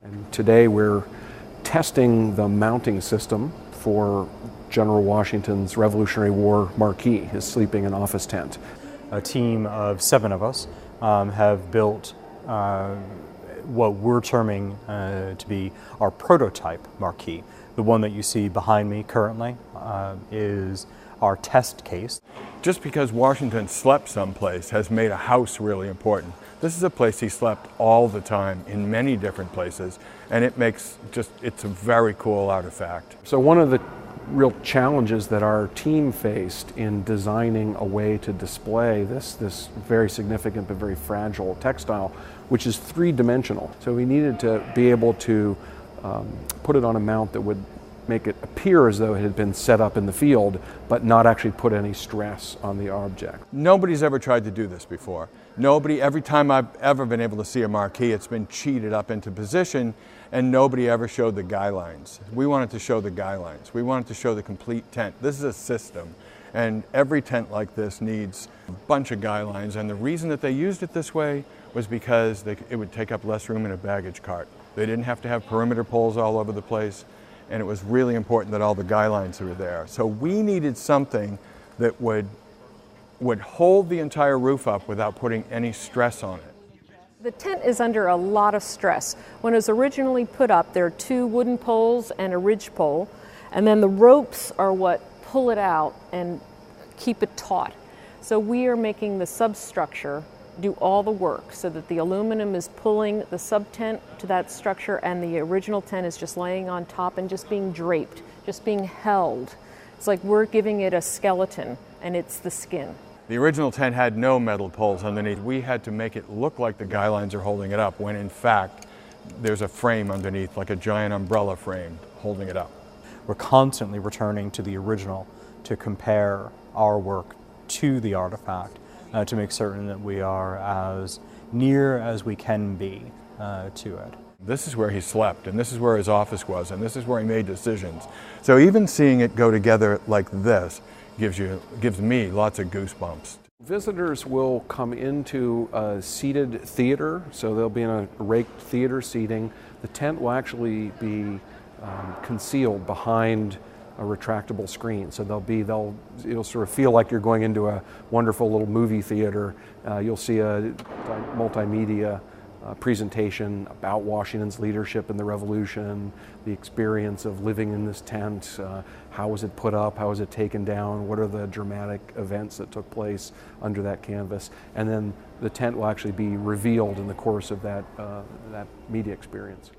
And today we're testing the mounting system for General Washington's Revolutionary War Marquee, his sleeping and office tent. A team of 7 of us have built what we're terming to be our prototype Marquee. The one that you see behind me currently is our test case. Just because Washington slept someplace has made a house really important. This is a place he slept all the time in many different places, and it's a very cool artifact. So one of the real challenges that our team faced in designing a way to display this very significant but very fragile textile, which is 3-dimensional. So we needed to be able to put it on a mount that would make it appear as though it had been set up in the field, but not actually put any stress on the object. Nobody's ever tried to do this before. Every time I've ever been able to see a marquee, it's been cheated up into position, and nobody ever showed the guy lines. We wanted to show the guy lines. We wanted to show the complete tent. This is a system, and every tent like this needs a bunch of guy lines, and the reason that they used it this way was because it would take up less room in a baggage cart. They didn't have to have perimeter poles all over the place, and it was really important that all the guy lines were there. So we needed something that would hold the entire roof up without putting any stress on it. The tent is under a lot of stress. When it was originally put up, there are 2 wooden poles and a ridge pole, and then the ropes are what pull it out and keep it taut. So we are making the substructure do all the work so that the aluminum is pulling the sub-tent to that structure, and the original tent is just laying on top and just being draped, just being held. It's like we're giving it a skeleton, and it's the skin. The original tent had no metal poles underneath. We had to make it look like the guy lines are holding it up, when in fact there's a frame underneath, like a giant umbrella frame holding it up. We're constantly returning to the original to compare our work to the artifact, to make certain that we are as near as we can be to it. This is where he slept, and this is where his office was, and this is where he made decisions. So even seeing it go together like this gives me lots of goosebumps. Visitors will come into a seated theater, so they'll be in a raked theater seating. The tent will actually be concealed behind a retractable screen, so you'll sort of feel like you're going into a wonderful little movie theater. You'll see a multimedia presentation about Washington's leadership in the Revolution, the experience of living in this tent, how was it put up, how was it taken down, what are the dramatic events that took place under that canvas, and then the tent will actually be revealed in the course of that media experience.